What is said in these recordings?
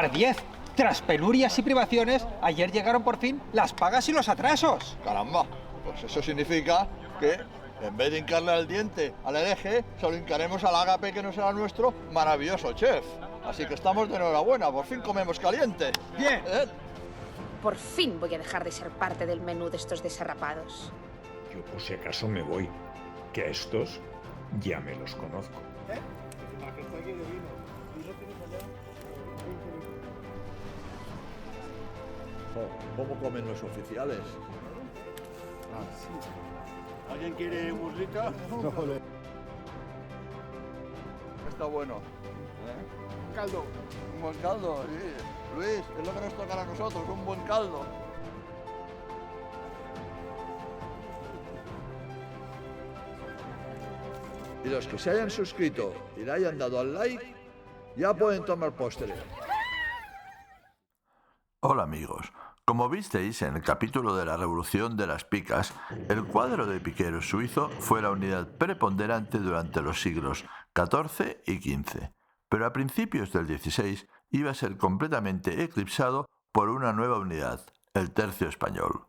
par 10. Tras penurias y privaciones, ayer llegaron por fin las pagas y los atrasos. Caramba, pues eso significa que en vez de hincarle al diente al hereje, solo hincaremos al ágape que no será nuestro maravilloso chef. Así que estamos de enhorabuena, por fin comemos caliente. Bien. Por fin voy a dejar de ser parte del menú de estos desarrapados. Yo por si acaso me voy, que a estos ya me los conozco. ¿Cómo comen los oficiales? ¿Alguien quiere un burrito? Está bueno. Caldo. Un buen caldo, sí. Luis, es lo que nos toca a nosotros, un buen caldo. Y los que se hayan suscrito y le hayan dado al like, ya pueden tomar postre. Hola amigos, como visteis en el capítulo de la Revolución de las Picas, el cuadro de piquero suizo fue la unidad preponderante durante los siglos XIV y XV, pero a principios del XVI iba a ser completamente eclipsado por una nueva unidad, el tercio español.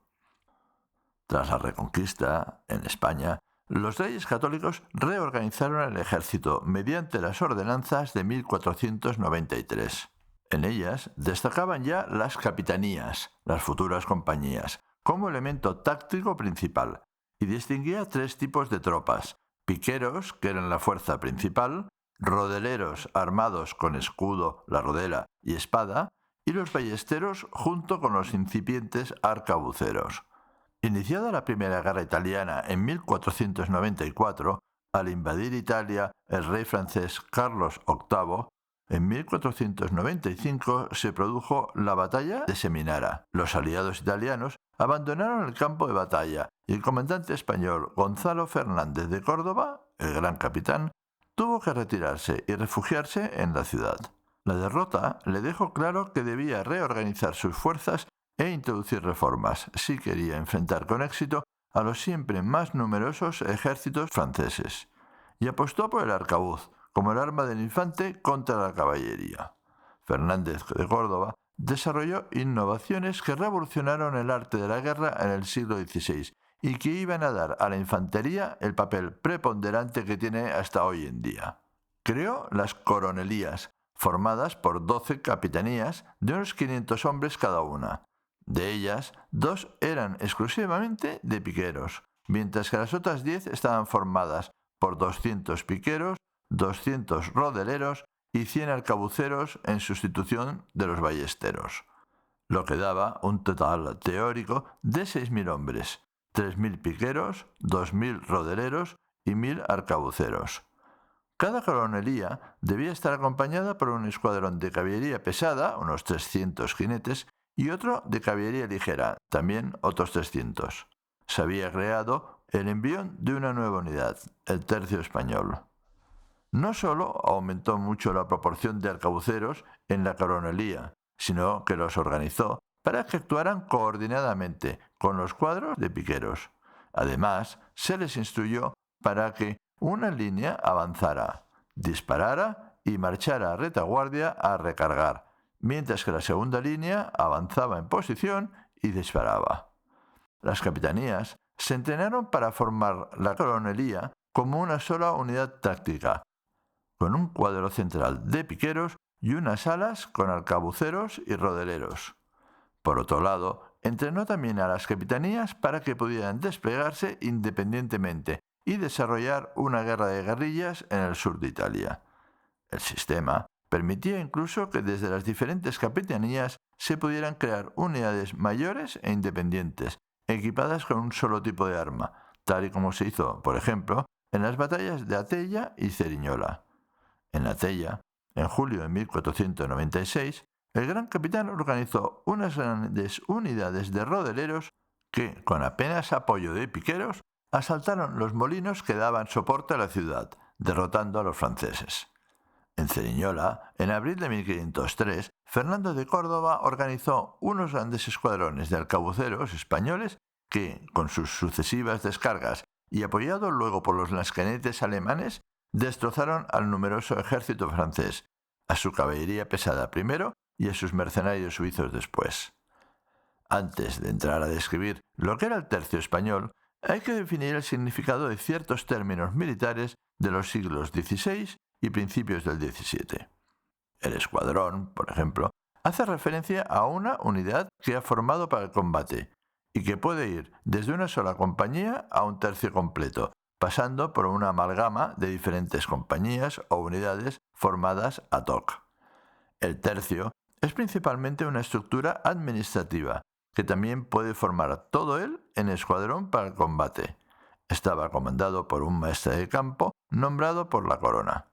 Tras la Reconquista, en España, los reyes católicos reorganizaron el ejército mediante las ordenanzas de 1493. En ellas destacaban ya las capitanías, las futuras compañías, como elemento táctico principal, y distinguía tres tipos de tropas: piqueros, que eran la fuerza principal, rodeleros armados con escudo, la rodela y espada, y los ballesteros junto con los incipientes arcabuceros. Iniciada la Primera Guerra Italiana en 1494, al invadir Italia el rey francés Carlos VIII, en 1495 se produjo la batalla de Seminara. Los aliados italianos abandonaron el campo de batalla y el comandante español Gonzalo Fernández de Córdoba, el gran capitán, tuvo que retirarse y refugiarse en la ciudad. La derrota le dejó claro que debía reorganizar sus fuerzas e introducir reformas si quería enfrentar con éxito a los siempre más numerosos ejércitos franceses, y apostó por el arcabuz como el arma del infante contra la caballería. Fernández de Córdoba desarrolló innovaciones que revolucionaron el arte de la guerra en el siglo XVI y que iban a dar a la infantería el papel preponderante que tiene hasta hoy en día. Creó las coronelías, formadas por 12 capitanías de unos 500 hombres cada una. De ellas, 2 eran exclusivamente de piqueros, mientras que las otras 10 estaban formadas por 200 piqueros, 200 rodeleros y 100 arcabuceros en sustitución de los ballesteros, lo que daba un total teórico de 6.000 hombres, 3.000 piqueros, 2.000 rodeleros y 1.000 arcabuceros. Cada coronelía debía estar acompañada por un escuadrón de caballería pesada, unos 300 jinetes, y otro de caballería ligera, también otros 300. Se había creado el embrión de una nueva unidad, el tercio español. No solo aumentó mucho la proporción de arcabuceros en la coronelía, sino que los organizó para que actuaran coordinadamente con los cuadros de piqueros. Además, se les instruyó para que una línea avanzara, disparara y marchara a retaguardia a recargar, mientras que la segunda línea avanzaba en posición y disparaba. Las capitanías se entrenaron para formar la coronelía como una sola unidad táctica, con un cuadro central de piqueros y unas alas con arcabuceros y rodeleros. Por otro lado, entrenó también a las capitanías para que pudieran desplegarse independientemente y desarrollar una guerra de guerrillas en el sur de Italia. El sistema permitía incluso que desde las diferentes capitanías se pudieran crear unidades mayores e independientes, equipadas con un solo tipo de arma, tal y como se hizo, por ejemplo, en las batallas de Atella y Ceriñola. En Atella, en julio de 1496, el gran capitán organizó unas grandes unidades de rodeleros que, con apenas apoyo de piqueros, asaltaron los molinos que daban soporte a la ciudad, derrotando a los franceses. En Ceriñola, en abril de 1503, Fernando de Córdoba organizó unos grandes escuadrones de arcabuceros españoles que, con sus sucesivas descargas y apoyados luego por los lansquenetes alemanes, destrozaron al numeroso ejército francés, a su caballería pesada primero y a sus mercenarios suizos después. Antes de entrar a describir lo que era el tercio español, hay que definir el significado de ciertos términos militares de los siglos XVI y principios del XVII. El escuadrón, por ejemplo, hace referencia a una unidad que ha formado para el combate y que puede ir desde una sola compañía a un tercio completo, pasando por una amalgama de diferentes compañías o unidades formadas ad hoc. El tercio es principalmente una estructura administrativa, que también puede formar todo él en escuadrón para el combate. Estaba comandado por un maestre de campo nombrado por la corona.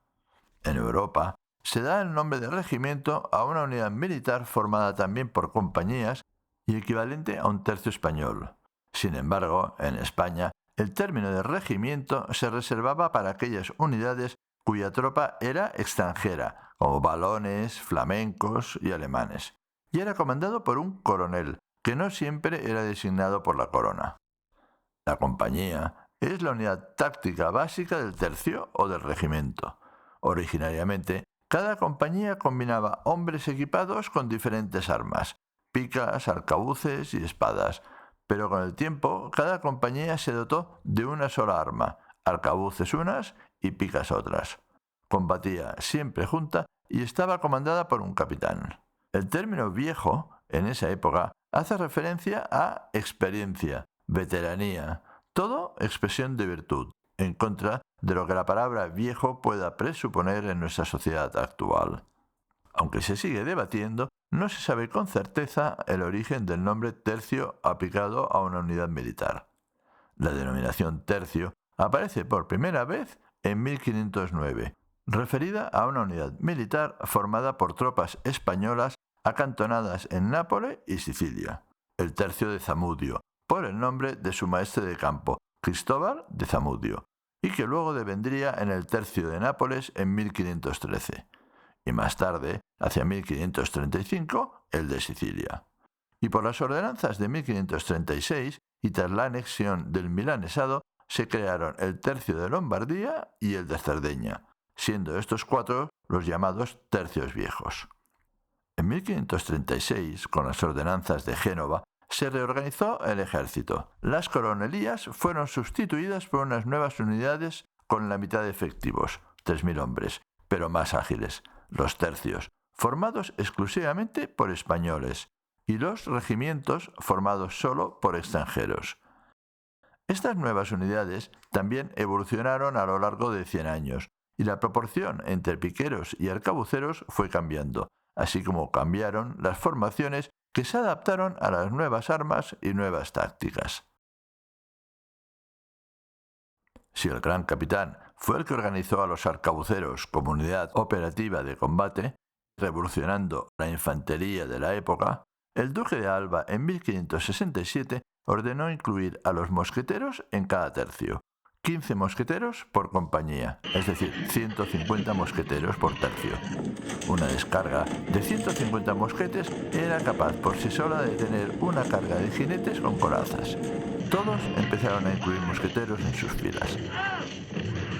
En Europa se da el nombre de regimiento a una unidad militar formada también por compañías y equivalente a un tercio español. Sin embargo, en España, el término de regimiento se reservaba para aquellas unidades cuya tropa era extranjera, como valones, flamencos y alemanes, y era comandado por un coronel, que no siempre era designado por la corona. La compañía es la unidad táctica básica del tercio o del regimiento. Originariamente, cada compañía combinaba hombres equipados con diferentes armas, picas, arcabuces y espadas, pero con el tiempo cada compañía se dotó de una sola arma, arcabuces unas y picas otras. Combatía siempre junta y estaba comandada por un capitán. El término viejo, en esa época, hace referencia a experiencia, veteranía, todo expresión de virtud, en contra de lo que la palabra viejo pueda presuponer en nuestra sociedad actual. Aunque se sigue debatiendo, no se sabe con certeza el origen del nombre tercio aplicado a una unidad militar. La denominación tercio aparece por primera vez en 1509, referida a una unidad militar formada por tropas españolas acantonadas en Nápoles y Sicilia, el tercio de Zamudio, por el nombre de su maestre de campo, Cristóbal de Zamudio, y que luego devendría en el tercio de Nápoles en 1513, y más tarde, hacia 1535, el de Sicilia. Y por las ordenanzas de 1536, y tras la anexión del milanesado, se crearon el tercio de Lombardía y el de Cerdeña, siendo estos cuatro los llamados tercios viejos. En 1536, con las ordenanzas de Génova, se reorganizó el ejército. Las coronelías fueron sustituidas por unas nuevas unidades con la mitad de efectivos, 3.000 hombres, pero más ágiles, los tercios, formados exclusivamente por españoles, y los regimientos formados solo por extranjeros. Estas nuevas unidades también evolucionaron a lo largo de 100 años, y la proporción entre piqueros y arcabuceros fue cambiando, así como cambiaron las formaciones que se adaptaron a las nuevas armas y nuevas tácticas. Si el gran capitán fue el que organizó a los arcabuceros como unidad operativa de combate, revolucionando la infantería de la época, el duque de Alba en 1567 ordenó incluir a los mosqueteros en cada tercio, 15 mosqueteros por compañía, es decir, 150 mosqueteros por tercio. Una descarga de 150 mosquetes era capaz por sí sola de tener una carga de jinetes con corazas. Todos empezaron a incluir mosqueteros en sus filas.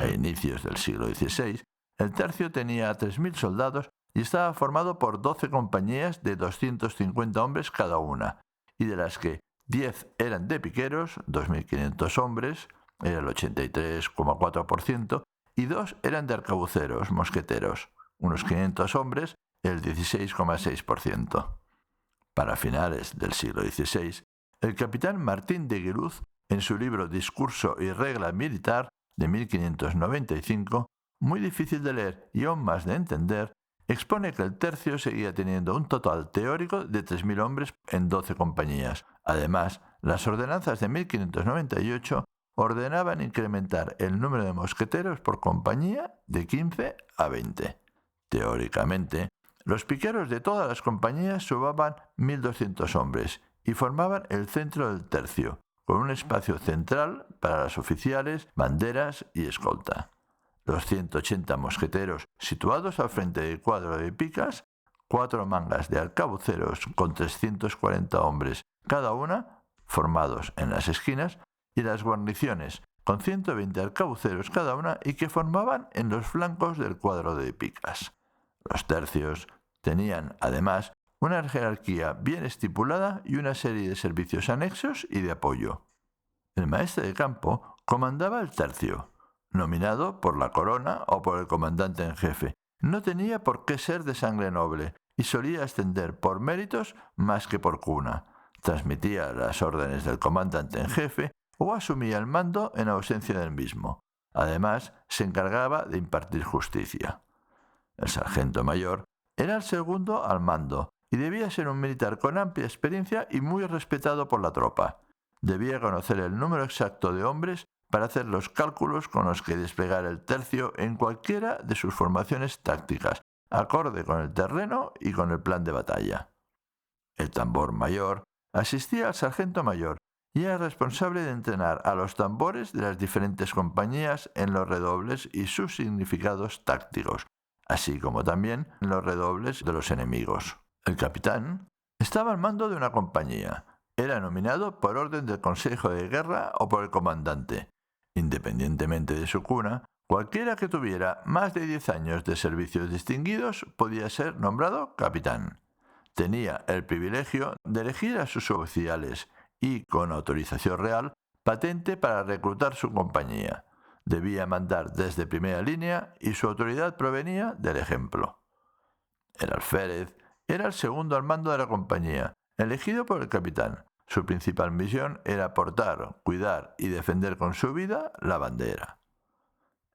A inicios del siglo XVI, el tercio tenía 3.000 soldados y estaba formado por 12 compañías de 250 hombres cada una, y de las que 10 eran de piqueros, 2.500 hombres, era el 83,4%, y 2 eran de arcabuceros, mosqueteros, unos 500 hombres, el 16,6%. Para finales del siglo XVI, el capitán Martín de Gueruz, en su libro Discurso y Regla Militar de 1595, muy difícil de leer y aún más de entender, expone que el tercio seguía teniendo un total teórico de 3.000 hombres en 12 compañías. Además, las ordenanzas de 1598 ordenaban incrementar el número de mosqueteros por compañía de 15 a 20. Teóricamente, los piqueros de todas las compañías sumaban 1.200 hombres y formaban el centro del tercio, con un espacio central para los oficiales, banderas y escolta. Los 180 mosqueteros situados al frente del cuadro de picas, 4 mangas de arcabuceros con 340 hombres cada una, formados en las esquinas, y las guarniciones, con 120 arcabuceros cada una y que formaban en los flancos del cuadro de picas. Los tercios Tenían, además, una jerarquía bien estipulada y una serie de servicios anexos y de apoyo. El maestre de campo comandaba el tercio, nominado por la corona o por el comandante en jefe. No tenía por qué ser de sangre noble y solía ascender por méritos más que por cuna. Transmitía las órdenes del comandante en jefe o asumía el mando en ausencia del mismo. Además, se encargaba de impartir justicia. El sargento mayor era el segundo al mando y debía ser un militar con amplia experiencia y muy respetado por la tropa. Debía conocer el número exacto de hombres para hacer los cálculos con los que desplegar el tercio en cualquiera de sus formaciones tácticas, acorde con el terreno y con el plan de batalla. El tambor mayor asistía al sargento mayor y era responsable de entrenar a los tambores de las diferentes compañías en los redobles y sus significados tácticos, así como también en los redobles de los enemigos. El capitán estaba al mando de una compañía. Era nominado por orden del Consejo de Guerra o por el comandante. Independientemente de su cuna, cualquiera que tuviera más de 10 años de servicios distinguidos podía ser nombrado capitán. Tenía el privilegio de elegir a sus oficiales y, con autorización real, patente para reclutar su compañía. Debía mandar desde primera línea y su autoridad provenía del ejemplo. El alférez era el segundo al mando de la compañía, elegido por el capitán. Su principal misión era portar, cuidar y defender con su vida la bandera.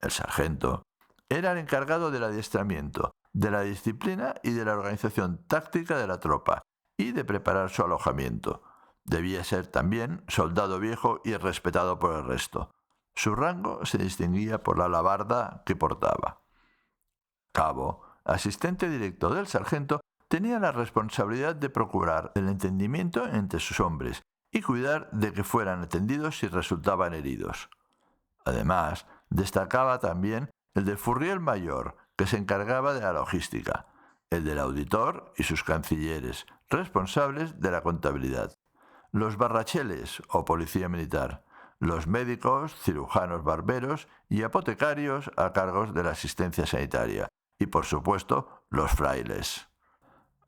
El sargento era el encargado del adiestramiento, de la disciplina y de la organización táctica de la tropa y de preparar su alojamiento. Debía ser también soldado viejo y respetado por el resto. Su rango se distinguía por la alabarda que portaba. Cabo, asistente directo del sargento, tenía la responsabilidad de procurar el entendimiento entre sus hombres y cuidar de que fueran atendidos si resultaban heridos. Además, destacaba también el de Furriel mayor, que se encargaba de la logística, el del auditor y sus cancilleres, responsables de la contabilidad, los barracheles o policía militar, los médicos, cirujanos barberos y apotecarios a cargo de la asistencia sanitaria, y por supuesto los frailes.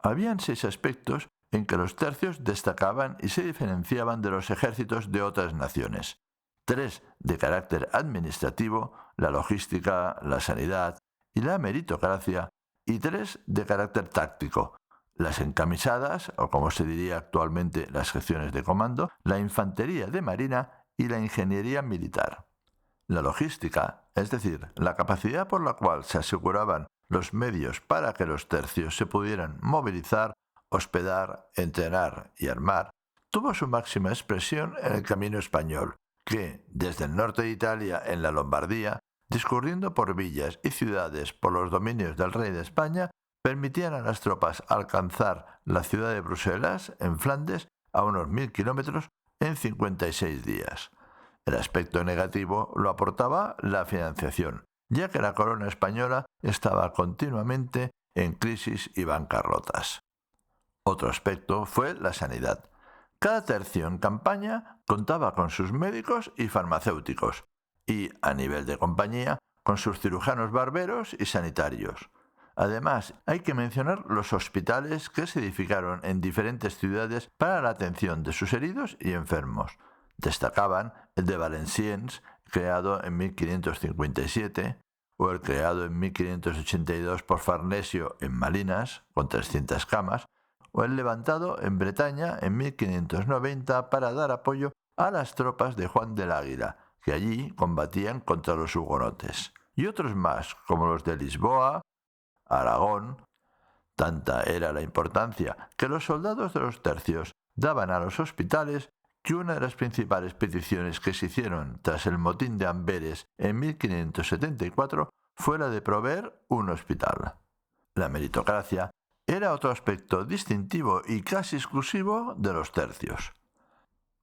Habían 6 aspectos en que los tercios destacaban y se diferenciaban de los ejércitos de otras naciones. 3 de carácter administrativo, la logística, la sanidad y la meritocracia, y 3 de carácter táctico, las encamisadas, o como se diría actualmente las secciones de comando, la infantería de marina y la ingeniería militar. La logística, es decir, la capacidad por la cual se aseguraban los medios para que los tercios se pudieran movilizar, hospedar, entrenar y armar, tuvo su máxima expresión en el Camino Español, que, desde el norte de Italia en la Lombardía, discurriendo por villas y ciudades por los dominios del rey de España, permitían a las tropas alcanzar la ciudad de Bruselas, en Flandes, a unos 1000 kilómetros, en 56 días. El aspecto negativo lo aportaba la financiación, ya que la corona española estaba continuamente en crisis y bancarrotas. Otro aspecto fue la sanidad. Cada tercio en campaña contaba con sus médicos y farmacéuticos, y, a nivel de compañía, con sus cirujanos barberos y sanitarios. Además, hay que mencionar los hospitales que se edificaron en diferentes ciudades para la atención de sus heridos y enfermos. Destacaban el de Valenciennes, creado en 1557, o el creado en 1582 por Farnesio en Malinas, con 300 camas, o el levantado en Bretaña en 1590 para dar apoyo a las tropas de Juan del Águila, que allí combatían contra los hugonotes, y otros más, como los de Lisboa, Aragón. Tanta era la importancia que los soldados de los tercios daban a los hospitales que una de las principales peticiones que se hicieron tras el motín de Amberes en 1574 fue la de proveer un hospital. La meritocracia era otro aspecto distintivo y casi exclusivo de los tercios.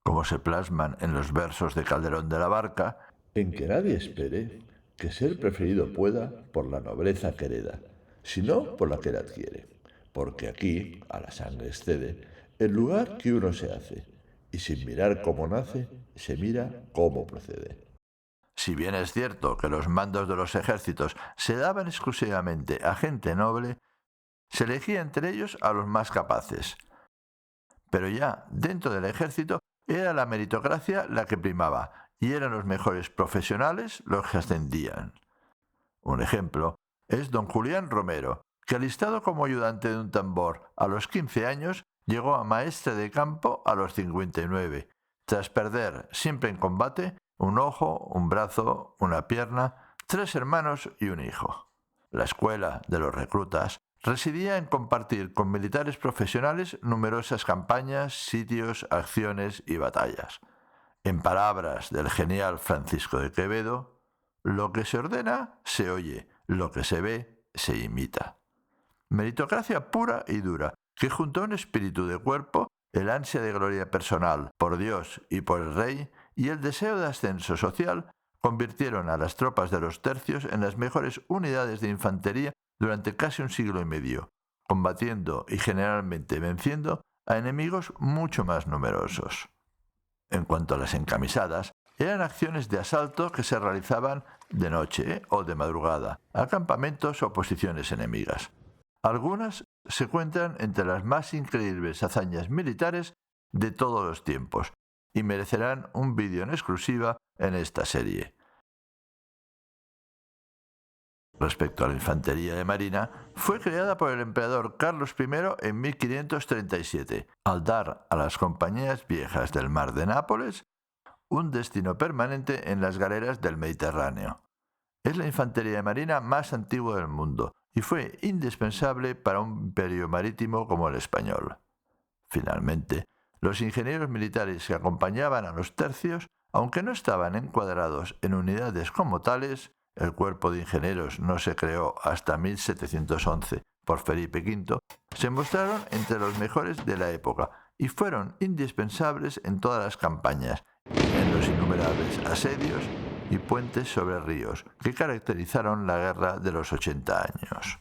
Como se plasman en los versos de Calderón de la Barca, en que nadie espere que ser preferido pueda por la nobleza que hereda, sino por la que la adquiere, porque aquí, a la sangre excede, el lugar que uno se hace, y sin mirar cómo nace, se mira cómo procede. Si bien es cierto que los mandos de los ejércitos se daban exclusivamente a gente noble, Se elegía entre ellos a los más capaces. Pero ya dentro del ejército era la meritocracia la que primaba, y eran los mejores profesionales los que ascendían. Un ejemplo es don Julián Romero, que alistado como ayudante de un tambor a los 15 años, llegó a maestre de campo a los 59, tras perder, siempre en combate, un ojo, un brazo, una pierna, 3 hermanos y un hijo. La escuela de los reclutas residía en compartir con militares profesionales numerosas campañas, sitios, acciones y batallas. En palabras del genial Francisco de Quevedo, lo que se ordena se oye, lo que se ve se imita. Meritocracia pura y dura, que junto a un espíritu de cuerpo, el ansia de gloria personal por Dios y por el rey y el deseo de ascenso social convirtieron a las tropas de los tercios en las mejores unidades de infantería durante casi un siglo y medio, combatiendo y generalmente venciendo a enemigos mucho más numerosos. En cuanto a las encamisadas, eran acciones de asalto que se realizaban de noche o de madrugada, a campamentos o posiciones enemigas. Algunas se cuentan entre las más increíbles hazañas militares de todos los tiempos y merecerán un vídeo en exclusiva en esta serie. Respecto a la infantería de marina, fue creada por el emperador Carlos I en 1537, al dar a las compañías viejas del mar de Nápoles un destino permanente en las galeras del Mediterráneo. Es la infantería de marina más antigua del mundo y fue indispensable para un imperio marítimo como el español. Finalmente, los ingenieros militares que acompañaban a los tercios, aunque no estaban encuadrados en unidades como tales, el cuerpo de ingenieros no se creó hasta 1711 por Felipe V, se mostraron entre los mejores de la época y fueron indispensables en todas las campañas, en los innumerables asedios y puentes sobre ríos que caracterizaron la guerra de los 80 años.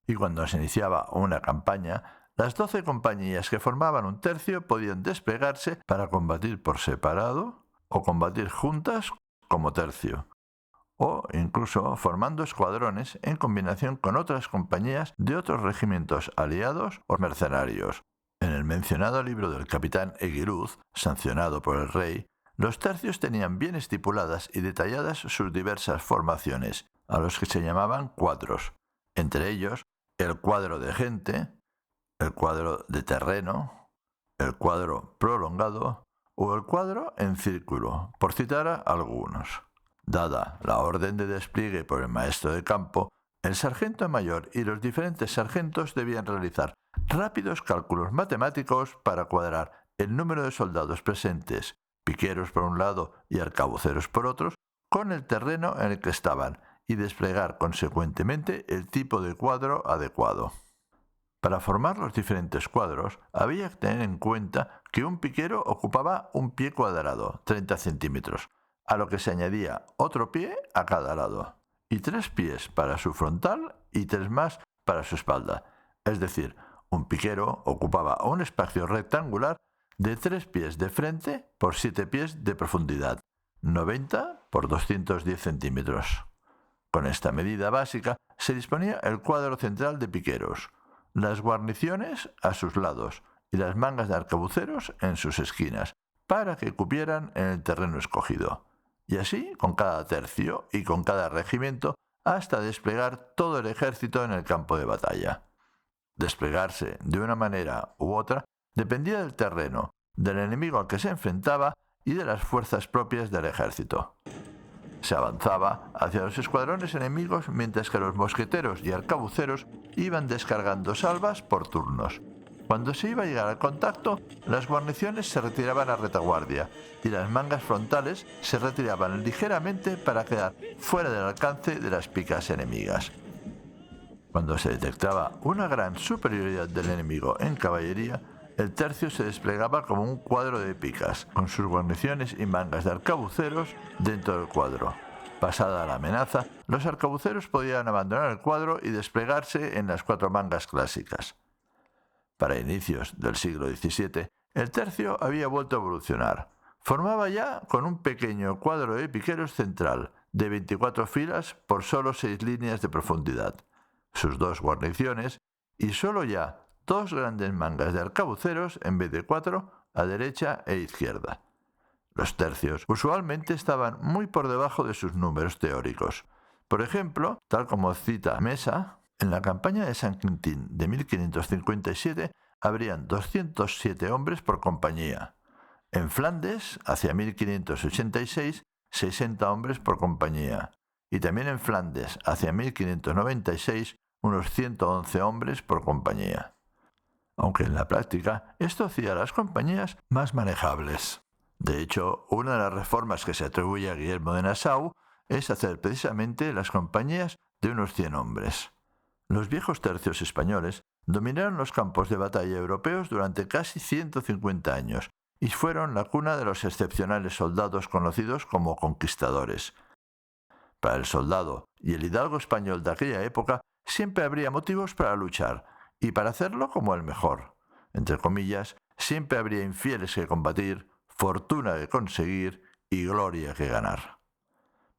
Y cuando se iniciaba una campaña, las 12 compañías que formaban un tercio podían desplegarse para combatir por separado o combatir juntas como tercio, o incluso formando escuadrones en combinación con otras compañías de otros regimientos aliados o mercenarios. En el mencionado libro del capitán Eguiluz, sancionado por el rey, los tercios tenían bien estipuladas y detalladas sus diversas formaciones, a los que se llamaban cuadros, entre ellos el cuadro de gente, el cuadro de terreno, el cuadro prolongado o el cuadro en círculo, por citar a algunos. Dada la orden de despliegue por el maestro de campo, el sargento mayor y los diferentes sargentos debían realizar rápidos cálculos matemáticos para cuadrar el número de soldados presentes, piqueros por un lado y arcabuceros por otros, con el terreno en el que estaban y desplegar consecuentemente el tipo de cuadro adecuado. Para formar los diferentes cuadros había que tener en cuenta que un piquero ocupaba un pie cuadrado, 30 centímetros, a lo que se añadía otro pie a cada lado, y 3 pies para su frontal y 3 más para su espalda. Es decir, un piquero ocupaba un espacio rectangular de 3 pies de frente por 7 pies de profundidad, 90 por 210 centímetros. Con esta medida básica se disponía el cuadro central de piqueros, las guarniciones a sus lados y las mangas de arcabuceros en sus esquinas, para que cupieran en el terreno escogido. Y así con cada tercio y con cada regimiento hasta desplegar todo el ejército en el campo de batalla. Desplegarse de una manera u otra dependía del terreno, del enemigo al que se enfrentaba y de las fuerzas propias del ejército. Se avanzaba hacia los escuadrones enemigos mientras que los mosqueteros y arcabuceros iban descargando salvas por turnos. Cuando se iba a llegar al contacto, las guarniciones se retiraban a retaguardia y las mangas frontales se retiraban ligeramente para quedar fuera del alcance de las picas enemigas. Cuando se detectaba una gran superioridad del enemigo en caballería, el tercio se desplegaba como un cuadro de picas, con sus guarniciones y mangas de arcabuceros dentro del cuadro. Pasada la amenaza, los arcabuceros podían abandonar el cuadro y desplegarse en las 4 mangas clásicas. Para inicios del siglo XVII, el tercio había vuelto a evolucionar. Formaba ya con un pequeño cuadro de piqueros central, de 24 filas por solo 6 líneas de profundidad. Sus 2 guarniciones y solo ya 2 grandes mangas de arcabuceros en vez de 4 a derecha e izquierda. Los tercios usualmente estaban muy por debajo de sus números teóricos. Por ejemplo, tal como cita Mesa, en la campaña de San Quintín de 1557 habrían 207 hombres por compañía. En Flandes, hacia 1586, 60 hombres por compañía. Y también en Flandes, hacia 1596, unos 111 hombres por compañía. Aunque en la práctica esto hacía a las compañías más manejables. De hecho, una de las reformas que se atribuye a Guillermo de Nassau es hacer precisamente las compañías de unos 100 hombres. Los viejos tercios españoles dominaron los campos de batalla europeos durante casi 150 años y fueron la cuna de los excepcionales soldados conocidos como conquistadores. Para el soldado y el hidalgo español de aquella época siempre habría motivos para luchar y para hacerlo como el mejor. Entre comillas, siempre habría infieles que combatir, fortuna que conseguir y gloria que ganar.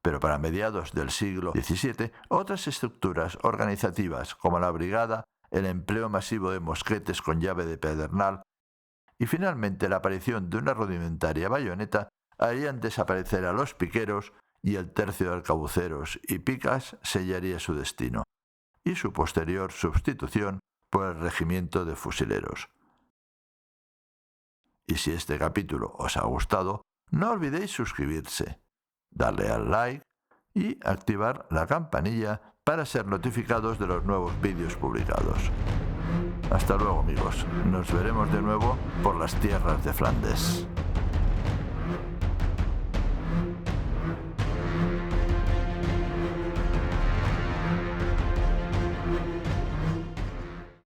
Pero para mediados del siglo XVII, otras estructuras organizativas como la brigada, el empleo masivo de mosquetes con llave de pedernal y finalmente la aparición de una rudimentaria bayoneta harían desaparecer a los piqueros y el tercio de arcabuceros y picas sellaría su destino y su posterior sustitución por el regimiento de fusileros. Y si este capítulo os ha gustado, no olvidéis suscribirse, darle al like y activar la campanilla para ser notificados de los nuevos vídeos publicados. Hasta luego amigos, nos veremos de nuevo por las tierras de Flandes.